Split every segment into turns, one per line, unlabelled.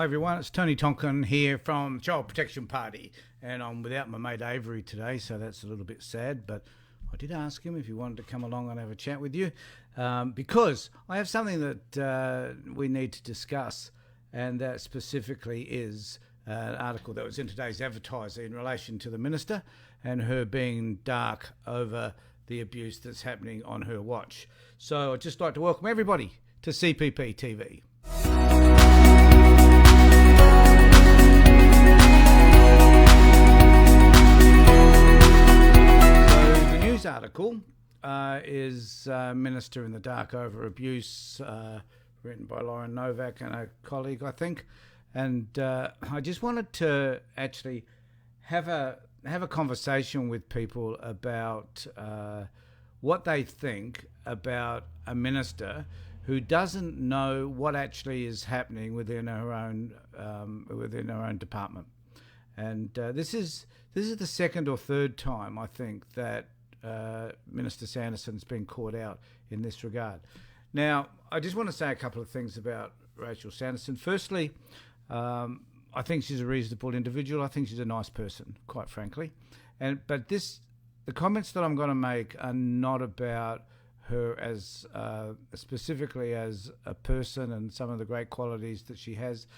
everyone, it's Tony Tonkin here from Child Protection Party, and I'm without my mate Avery today, so that's a little bit sad, but I did ask him if he wanted to come along and have a chat with you, because I have something that we need to discuss, and that specifically is an article that was in today's Advertiser in relation to the Minister and her being dark over the abuse that's happening on her watch. So I'd just like to welcome everybody to CPP TV. Article is Minister in the Dark over abuse, written by Lauren Novak and a colleague, I think, and I just wanted to actually have a conversation with people about what they think about a minister who doesn't know what actually is happening within her own department, and this is the second or third time I think that Minister Sanderson's been caught out in this regard. Now, I just want to say a couple of things about Rachel Sanderson. Firstly, I think she's a reasonable individual. I think she's a nice person, quite frankly. But the comments that I'm going to make are not about her as specifically as a person and some of the great qualities that she has.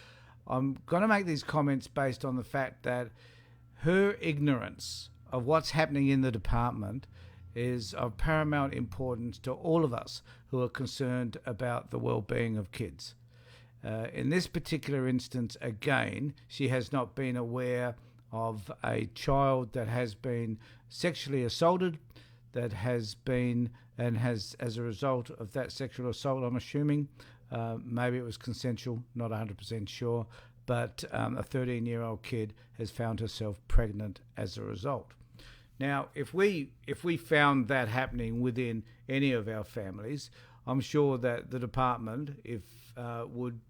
I'm going to make these comments based on the fact that her ignorance of what's happening in the department is of paramount importance to all of us who are concerned about the well-being of kids. In this particular instance, again, she has not been aware of a child that has been sexually assaulted, that has been and has, as a result of that sexual assault, I'm assuming, maybe it was consensual, not 100% sure, but a 13-year-old kid has found herself pregnant as a result. Now, if we found that happening within any of our families, I'm sure that the department would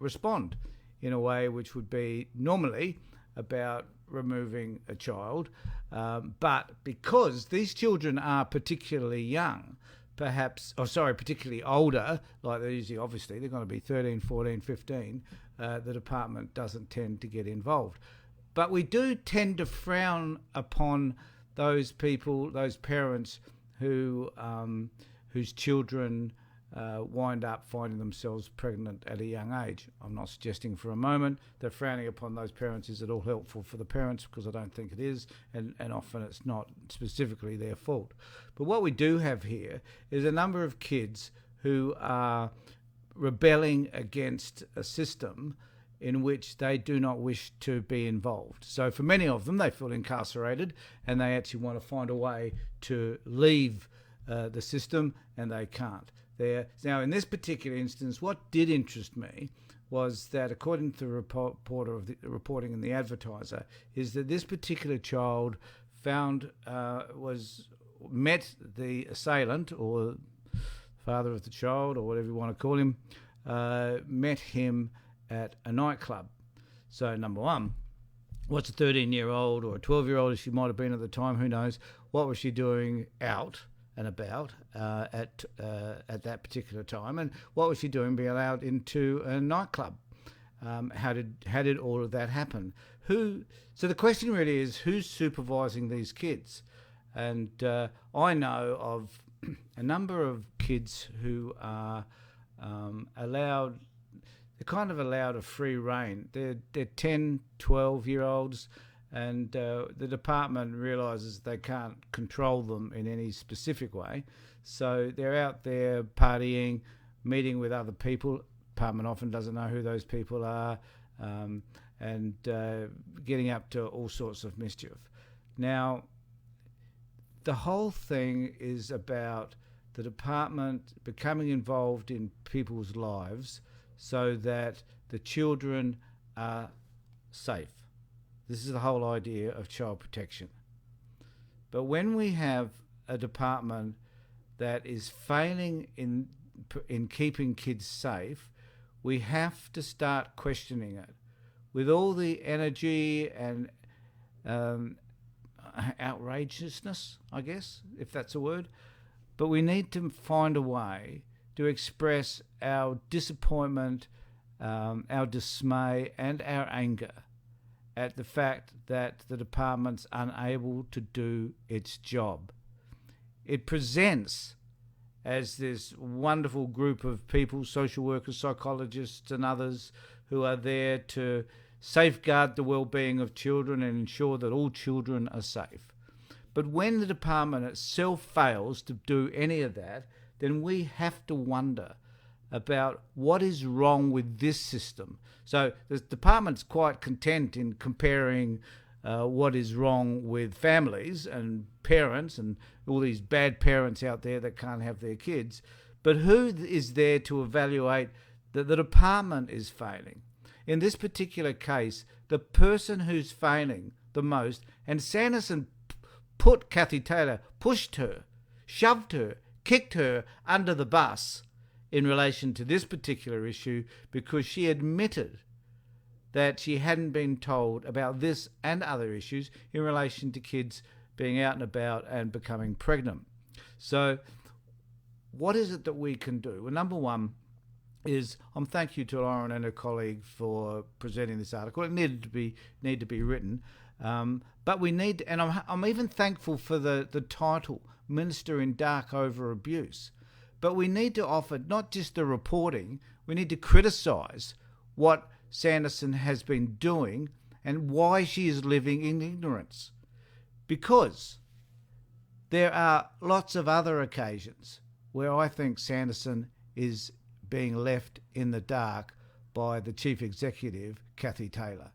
respond in a way which would be normally about removing a child. But because these children are particularly young, particularly older, like they're usually, obviously, they're going to be 13, 14, 15, the department doesn't tend to get involved. But we do tend to frown upon those people, those parents whose children wind up finding themselves pregnant at a young age. I'm not suggesting for a moment that frowning upon those parents is at all helpful for the parents, because I don't think it is, and often it's not specifically their fault. But what we do have here is a number of kids who are rebelling against a system in which they do not wish to be involved. So for many of them, they feel incarcerated and they actually want to find a way to leave the system, and they can't. Now, in this particular instance, what did interest me was that, according to the reporting in the Advertiser, is that this particular child met the assailant, or father of the child, or whatever you want to call him, met him at a nightclub. So, number one, what's a 13-year-old or a 12-year-old, as she might have been at the time, who knows, what was she doing out and about at that particular time, and what was she doing being allowed into a nightclub? How did all of that happen? So the question really is, who's supervising these kids? And I know of a number of kids who are allowed a free rein. They're 10, 12-year-olds, and the department realises they can't control them in any specific way. So they're out there partying, meeting with other people. The department often doesn't know who those people are, and getting up to all sorts of mischief. Now, the whole thing is about the department becoming involved in people's lives so that the children are safe. This is the whole idea of child protection. But when we have a department that is failing in keeping kids safe, we have to start questioning it. With all the energy and outrageousness, I guess, if that's a word, but we need to find a way to express our disappointment our dismay and our anger at the fact that the department's unable to do its job. It presents as this wonderful group of people, social workers, psychologists and others, who are there to safeguard the well-being of children and ensure that all children are safe. But when the department itself fails to do any of that, then we have to wonder about what is wrong with this system. So the department's quite content in comparing what is wrong with families and parents and all these bad parents out there that can't have their kids. But who is there to evaluate that the department is failing? In this particular case, the person who's failing the most, and Sanderson put Kathy Taylor, pushed her, shoved her, kicked her under the bus in relation to this particular issue because she admitted that she hadn't been told about this and other issues in relation to kids being out and about and becoming pregnant. So what is it that we can do? Well, number one is thank you to Lauren and her colleague for presenting this article. It needed to be written. But we need, and I'm even thankful for the title, Minister in Dark Over Abuse. But we need to offer not just the reporting, we need to criticise what Sanderson has been doing and why she is living in ignorance. Because there are lots of other occasions where I think Sanderson is being left in the dark by the Chief Executive, Kathy Taylor.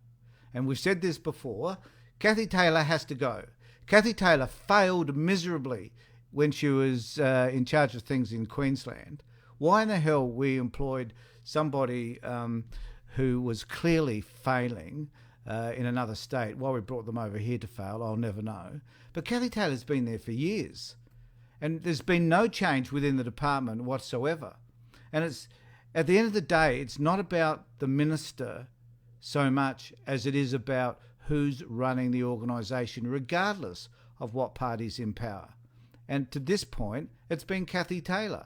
And we've said this before, Kathy Taylor has to go. Kathy Taylor failed miserably when she was in charge of things in Queensland. Why in the hell we employed somebody who was clearly failing in another state, why we brought them over here to fail, I'll never know. But Kathy Taylor's been there for years. And there's been no change within the department whatsoever. And it's at the end of the day, it's not about the minister so much as it is about who's running the organisation, regardless of what party's in power. And to this point, it's been Kathy Taylor.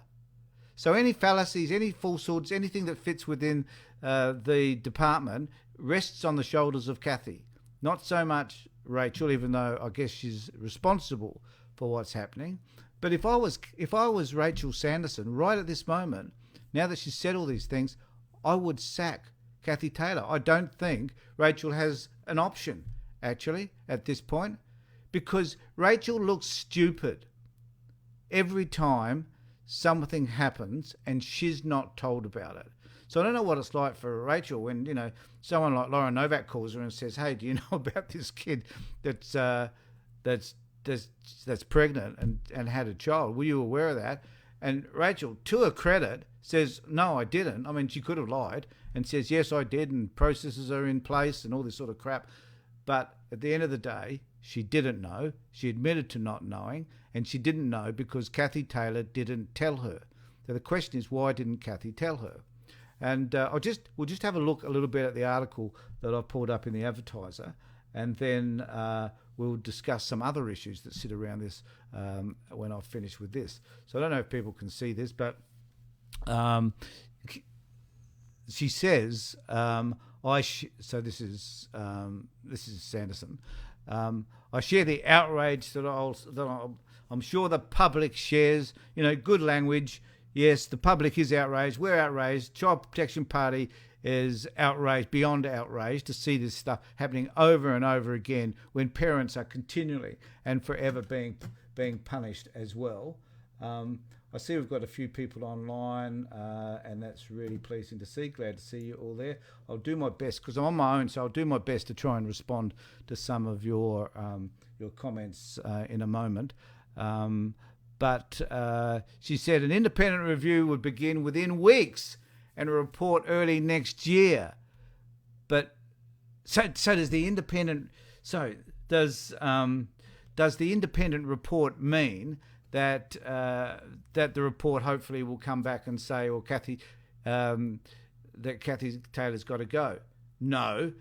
So any fallacies, any falsehoods, anything that fits within the department rests on the shoulders of Kathy. Not so much Rachel, even though I guess she's responsible for what's happening. But if I was Rachel Sanderson right at this moment, now that she's said all these things, I would sack Kathy Taylor. I don't think Rachel has an option, actually, at this point, because Rachel looks stupid every time something happens and she's not told about it. So I don't know what it's like for Rachel when, someone like Lauren Novak calls her and says, "Hey, do you know about this kid that's pregnant and had a child? Were you aware of that?" And Rachel, to her credit, says, "No, I didn't." I mean, she could have lied and says, "Yes, I did, and processes are in place and all this sort of crap." But at the end of the day, she didn't know. She admitted to not knowing, and she didn't know because Kathy Taylor didn't tell her. So the question is, why didn't Kathy tell her? And we'll just have a look a little bit at the article that I've pulled up in the Advertiser, and then we'll discuss some other issues that sit around this when I've finished with this. So I don't know if people can see this, but she says, so this is Sanderson. I share the outrage that I'm sure the public shares. Good language. Yes, the public is outraged. We're outraged. Child Protection Party is outraged, beyond outraged, to see this stuff happening over and over again when parents are continually and forever being punished as well. I see we've got a few people online, and that's really pleasing to see. Glad to see you all there. I'll do my best, because I'm on my own, so I'll do my best to try and respond to some of your comments in a moment. But she said an independent review would begin within weeks and a report early next year. But so does the independent. So does the independent report mean that that the report hopefully will come back and say, "Well, Kathy, that Kathy Taylor's got to go"? No,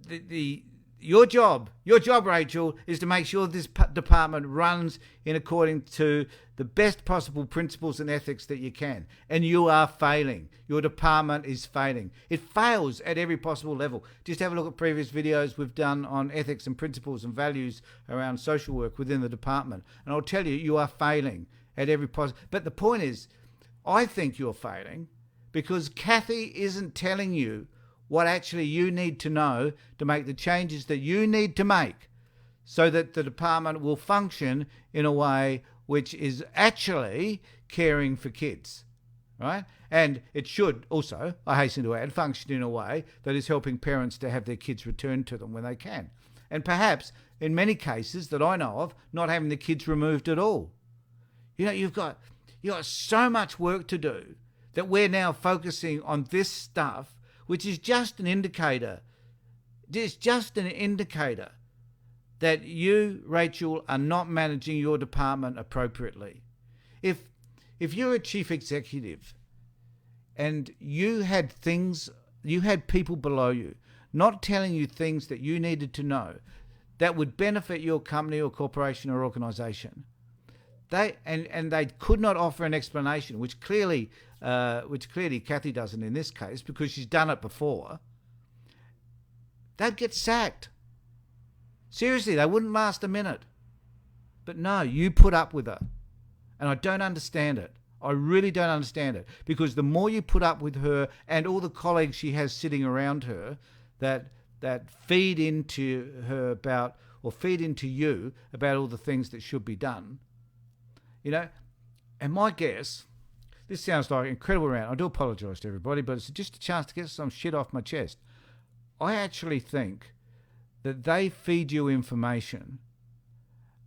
the your job, Rachel, is to make sure this department runs in according to the best possible principles and ethics that you can. And you are failing. Your department is failing. It fails at every possible level. Just have a look at previous videos we've done on ethics and principles and values around social work within the department. And I'll tell you, you are failing at every possible... But the point is, I think you're failing because Kathy isn't telling you what actually you need to know to make the changes that you need to make so that the department will function in a way which is actually caring for kids, right? And it should also, I hasten to add, function in a way that is helping parents to have their kids returned to them when they can. And perhaps, in many cases that I know of, not having the kids removed at all. You know, you've got so much work to do that we're now focusing on this stuff, which is just an indicator. It's just an indicator that you, Rachel, are not managing your department appropriately. If you're a chief executive and you had people below you not telling you things that you needed to know that would benefit your company or corporation or organization, they could not offer an explanation, which clearly Kathy doesn't in this case because she's done it before, they'd get sacked. Seriously, they wouldn't last a minute. But no, you put up with her. And I don't understand it. I really don't understand it. Because the more you put up with her and all the colleagues she has sitting around her that feed into her about, or feed into you about all the things that should be done, you know, and my guess... This sounds like an incredible rant. I do apologise to everybody, but it's just a chance to get some shit off my chest. I actually think that they feed you information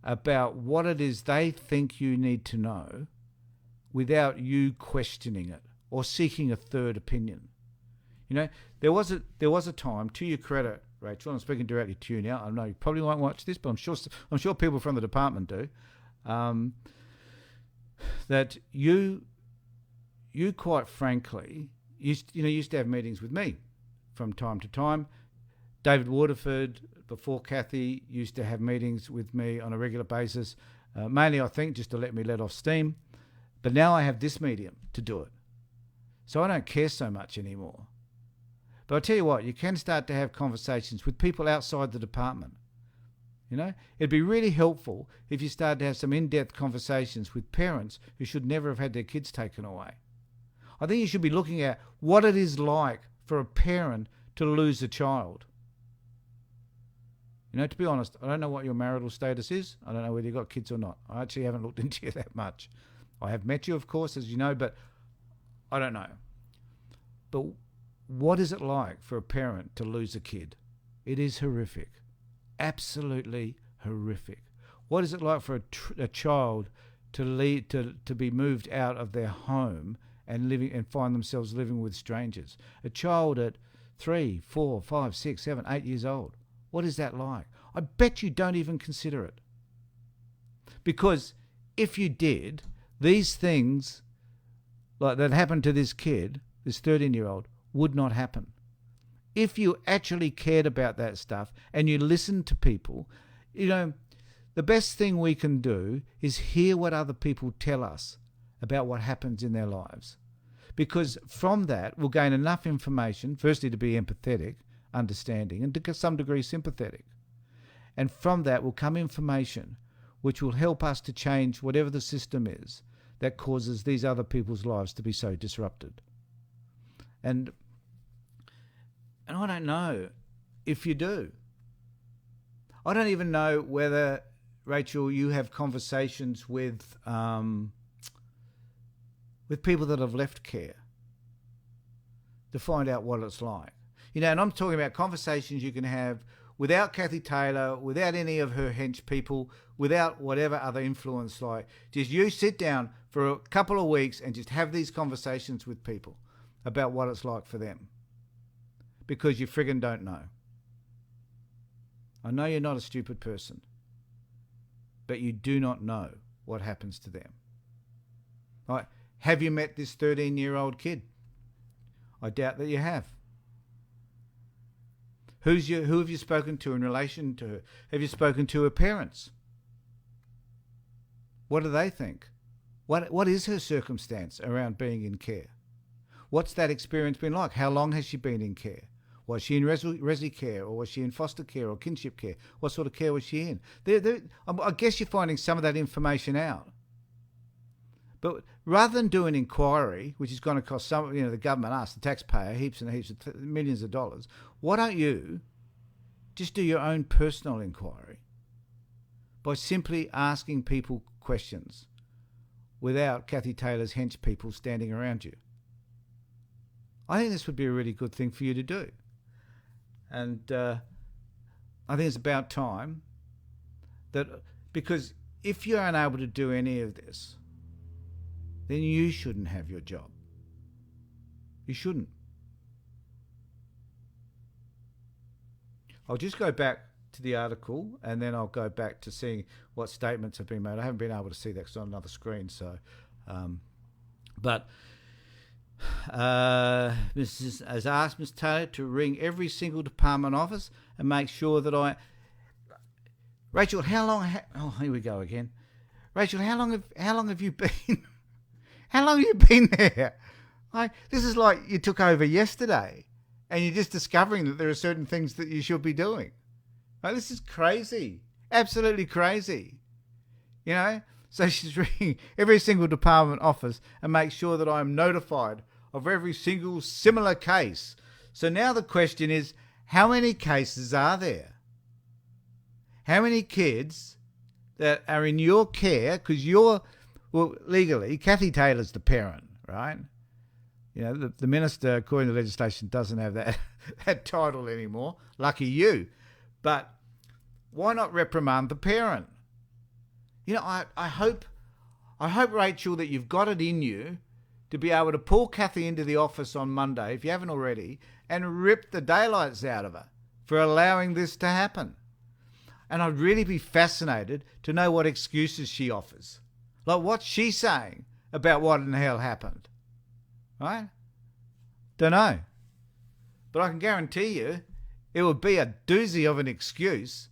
about what it is they think you need to know without you questioning it or seeking a third opinion. You know, there was a time, to your credit, Rachel, I'm speaking directly to you now. I know you probably won't watch this, but I'm sure people from the department do. That you quite frankly used to have meetings with me from time to time. David Waterford, before Kathy, used to have meetings with me on a regular basis, mainly I think just to let me let off steam. But now I have this medium to do it. So I don't care so much anymore. But I'll tell you what, you can start to have conversations with people outside the department. You know, it'd be really helpful if you started to have some in-depth conversations with parents who should never have had their kids taken away. I think you should be looking at what it is like for a parent to lose a child. You know, to be honest, I don't know what your marital status is. I don't know whether you've got kids or not. I actually haven't looked into you that much. I have met you, of course, as you know, but I don't know. But what is it like for a parent to lose a kid? It is horrific. Absolutely horrific. What is it like for a child to be moved out of their home and find themselves living with strangers? A child at 3, 4, 5, 6, 7, 8 years old. What is that like? I bet you don't even consider it. Because if you did, these things like that happened to this kid, this 13-year-old, would not happen. If you actually cared about that stuff and you listened to people, you know, the best thing we can do is hear what other people tell us about what happens in their lives. Because from that, we'll gain enough information, firstly to be empathetic, understanding, and to some degree sympathetic. And from that will come information which will help us to change whatever the system is that causes these other people's lives to be so disrupted. And I don't know if you do. I don't even know whether, Rachel, you have conversations with people that have left care to find out what it's like. You know, and I'm talking about conversations you can have without Kathy Taylor, without any of her hench people, without whatever other influence like. Just you sit down for a couple of weeks and just have these conversations with people about what it's like for them. Because you friggin' don't know. I know you're not a stupid person, but you do not know what happens to them. Right? Have you met this 13-year-old kid? I doubt that you have. Who have you spoken to in relation to her? Have you spoken to her parents? What do they think? What is her circumstance around being in care? What's that experience been like? How long has she been in care? Was she in resi care, or was she in foster care or kinship care? What sort of care was she in? I guess you're finding some of that information out. But rather than do an inquiry, which is going to cost the government, us, the taxpayer, heaps and heaps of millions of dollars, why don't you just do your own personal inquiry by simply asking people questions without Kathy Taylor's hench people standing around you? I think this would be a really good thing for you to do. And I think it's about time because if you're unable to do any of this, then you shouldn't have your job. You shouldn't. I'll just go back to the article and then I'll go back to seeing what statements have been made. I haven't been able to see that because it's on another screen. So, but Mrs. has asked Ms. Taylor to ring every single department office and make sure that Rachel, how long? Here we go again. Rachel, how long have you been? How long have you been there? This is like you took over yesterday, and you're just discovering that there are certain things that you should be doing. This is crazy, absolutely crazy. So she's ringing every single department office and make sure that I'm notified of every single similar case. So now the question is, how many cases are there? How many kids that are in your care? Because legally, Kathy Taylor's the parent, right? The minister, according to legislation, doesn't have that title anymore. Lucky you. But why not reprimand the parent? I hope, Rachel, that you've got it in you to be able to pull Kathy into the office on Monday, if you haven't already, and rip the daylights out of her for allowing this to happen. And I'd really be fascinated to know what excuses she offers. Like, what's she saying about what in the hell happened? Right? Don't know. But I can guarantee you it would be a doozy of an excuse.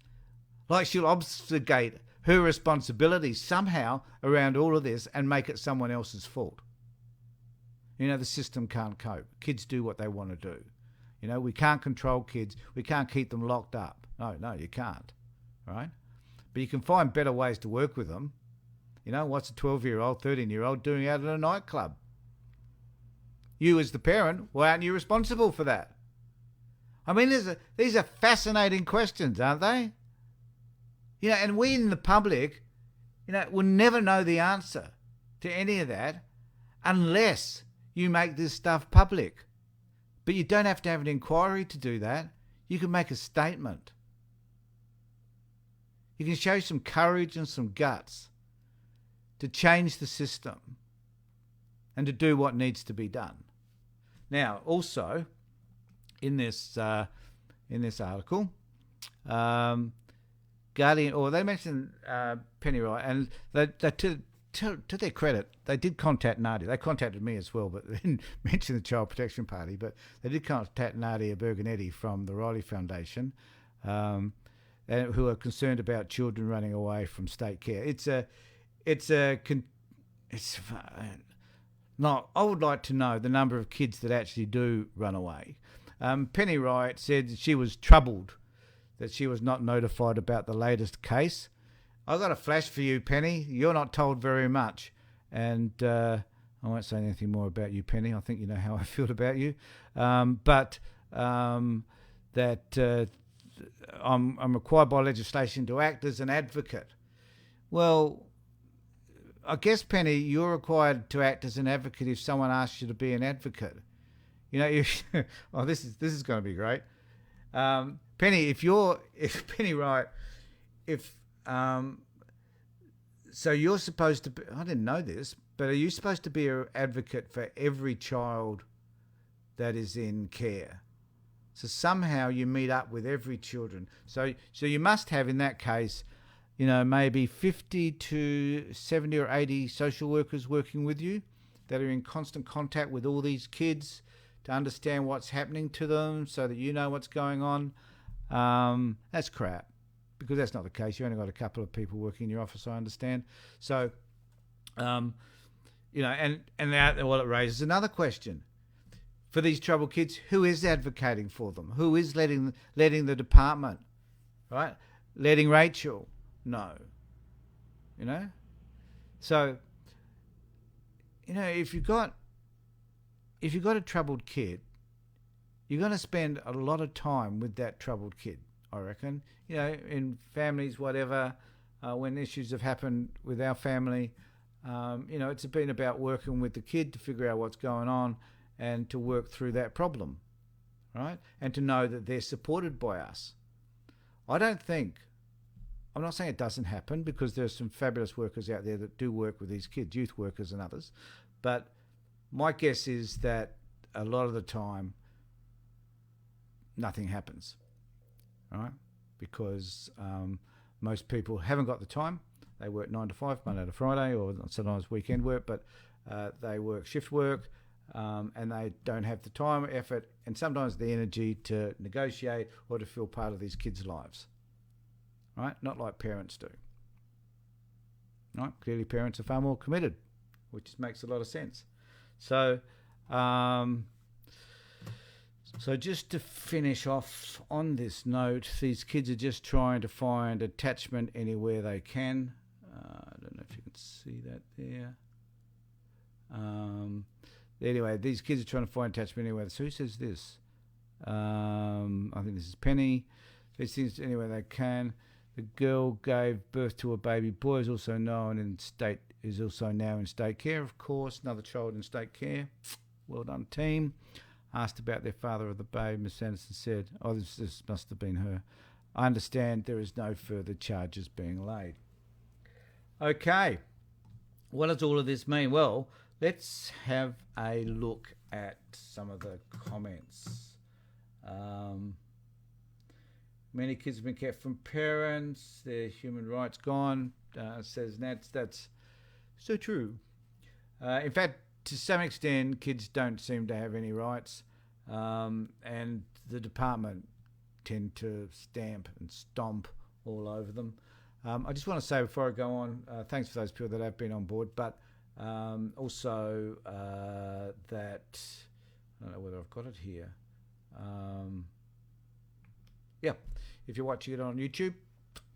Like, she'll obfuscate her responsibility somehow around all of this and make it someone else's fault. The system can't cope. Kids do what they want to do. We can't control kids. We can't keep them locked up. No, you can't. Right? But you can find better ways to work with them. What's a 12-year-old, 13-year-old doing out at a nightclub? You as the parent, why aren't you responsible for that? These are fascinating questions, aren't they? And we in the public, will never know the answer to any of that unless you make this stuff public. But you don't have to have an inquiry to do that. You can make a statement. You can show some courage and some guts to change the system and to do what needs to be done. Now, also, in this article, Guardian, or they mentioned Penny Wright, and to their credit, they did contact Nadia. They contacted me as well, but they didn't mention the Child Protection Party. But they did contact Nadia Berganetti from the Riley Foundation, who are concerned about children running away from state care. I would like to know the number of kids that actually do run away. Penny Wright said she was troubled that she was not notified about the latest case. I've got a flash for you, Penny. You're not told very much. And I won't say anything more about you, Penny. I think you know how I feel about you. But I'm required by legislation to act as an advocate. Well, I guess, Penny, you're required to act as an advocate if someone asks you to be an advocate. This is going to be great. Penny, Penny Wright, so you're supposed to be, I didn't know this, but are you supposed to be an advocate for every child that is in care? So somehow you meet up with every children. So you must have, in that case, maybe 50 to 70 or 80 social workers working with you that are in constant contact with all these kids to understand what's happening to them so that you know what's going on. That's crap, because that's not the case. You only got a couple of people working in your office, I understand. So, and that, well, it raises another question. For these troubled kids, who is advocating for them? Who is letting the department, right? Letting Rachel know, So, if you've got a troubled kid, you're going to spend a lot of time with that troubled kid, I reckon. In families, whatever, when issues have happened with our family, it's been about working with the kid to figure out what's going on and to work through that problem, right? And to know that they're supported by us. I'm not saying it doesn't happen, because there's some fabulous workers out there that do work with these kids, youth workers and others. But my guess is that a lot of the time, nothing happens, right? Because most people haven't got the time. They work 9 to 5, Monday to Friday, or sometimes weekend work, but they work shift work, and they don't have the time, effort, and sometimes the energy to negotiate or to feel part of these kids' lives, right? Not like parents do, right? Clearly parents are far more committed, which makes a lot of sense. So, So just to finish off on this note, these kids are just trying to find attachment anywhere they can. I don't know if you can see that there. Anyway, these kids are trying to find attachment anywhere. So who says this? I think this is Penny. These things anywhere they can. The girl gave birth to a baby boy, is also now in state care, of course. Another child in state care. Well done, team. Asked about their father of the baby, Miss Anderson said, this must have been her. I understand there is no further charges being laid. Okay, what does all of this mean? Well, let's have a look at some of the comments. Many kids have been kept from parents. Their human rights gone, says Nats. That's so true. In fact, to some extent, kids don't seem to have any rights, and the department tend to stamp and stomp all over them. I just want to say before I go on, thanks for those people that have been on board, but also that, I don't know whether I've got it here. If you're watching it on YouTube,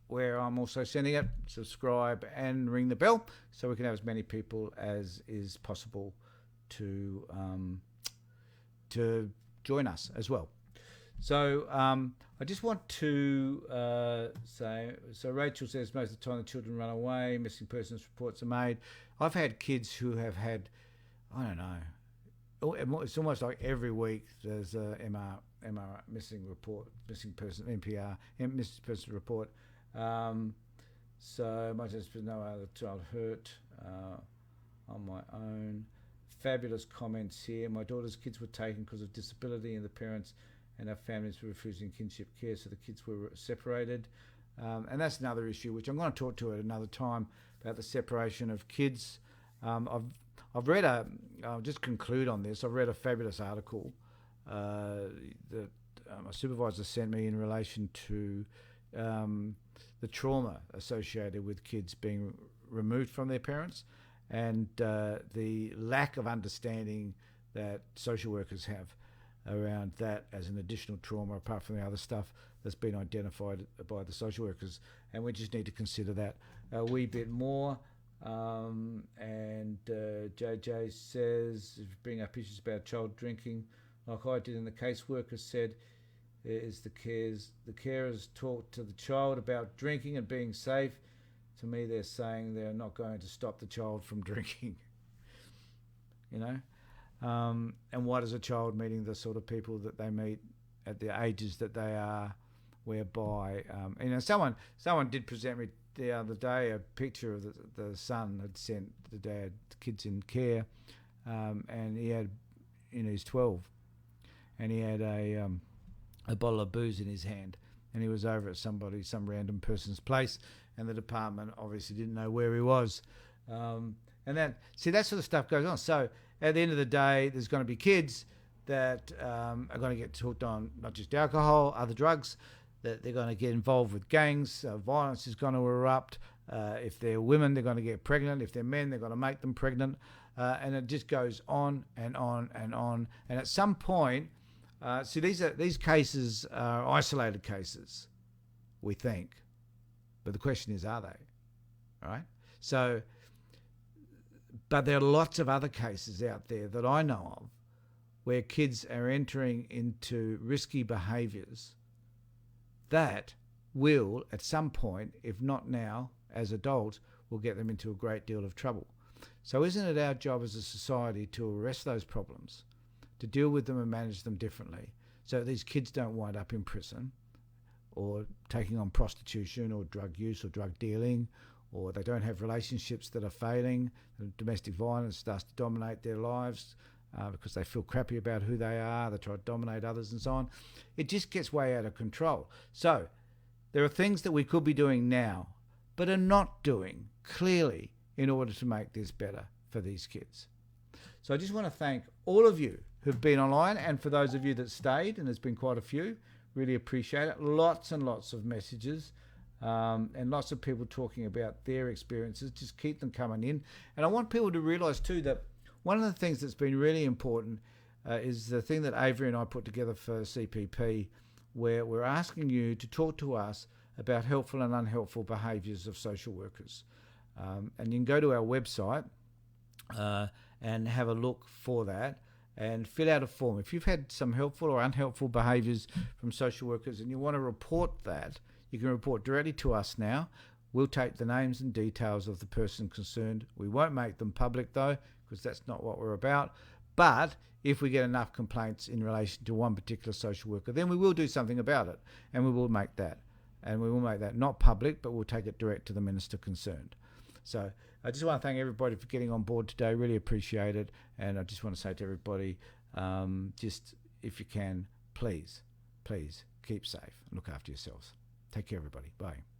where I'm also sending it, subscribe and ring the bell so we can have as many people as is possible to join us as well. So I just want to say, so Rachel says most of the time the children run away, missing persons reports are made. I've had kids who have had, I don't know, it's almost like every week there's a MR missing person report. So much as there's no other child hurt on my own. Fabulous comments here. My daughter's kids were taken because of disability, and the parents and our families were refusing kinship care, so the kids were separated. And that's another issue, which I'm going to talk to at another time, about the separation of kids. I've read I'll just conclude on this. I've read a fabulous article that my supervisor sent me in relation to the trauma associated with kids being removed from their parents, and the lack of understanding that social workers have around that as an additional trauma, apart from the other stuff that's been identified by the social workers. And we just need to consider that a wee bit more. And JJ says, bring up issues about child drinking, like I did, and the caseworker said, is the carers talk to the child about drinking and being safe. To me, they're saying they're not going to stop the child from drinking. And what is a child meeting the sort of people that they meet at the ages that they are, whereby, someone did present me the other day a picture of the son had sent the dad, the kids in care, and he had, he's 12, and he had a bottle of booze in his hand, and he was over at some random person's place, and the department obviously didn't know where he was. And that sort of stuff goes on. So at the end of the day, there's going to be kids that are going to get hooked on not just alcohol, other drugs, that they're going to get involved with gangs, violence is going to erupt. If they're women, they're going to get pregnant. If they're men, they're going to make them pregnant. And it just goes on and on and on. And at some point, these cases are isolated cases, we think. But the question is, are they? All right? So, but there are lots of other cases out there that I know of where kids are entering into risky behaviours that will, at some point, if not now, as adults, will get them into a great deal of trouble. So isn't it our job as a society to arrest those problems, to deal with them and manage them differently, so these kids don't wind up in prison or taking on prostitution or drug use or drug dealing, or they don't have relationships that are failing, and domestic violence starts to dominate their lives because they feel crappy about who they are, they try to dominate others and so on. It just gets way out of control. So there are things that we could be doing now, but are not doing, clearly, in order to make this better for these kids. So I just want to thank all of you who've been online, and for those of you that stayed, and there's been quite a few, really appreciate it. Lots and lots of messages and lots of people talking about their experiences. Just keep them coming in. And I want people to realise too that one of the things that's been really important is the thing that Avery and I put together for CPP, where we're asking you to talk to us about helpful and unhelpful behaviours of social workers. And you can go to our website and have a look for that and fill out a form. If you've had some helpful or unhelpful behaviours from social workers and you want to report that, you can report directly to us now. We'll take the names and details of the person concerned. We won't make them public though, because that's not what we're about. But if we get enough complaints in relation to one particular social worker, then we will do something about it, and we will make that. And we will make that not public, but we'll take it direct to the minister concerned. So I just want to thank everybody for getting on board today. Really appreciate it. And I just want to say to everybody, just if you can, please keep safe and look after yourselves. Take care, everybody. Bye.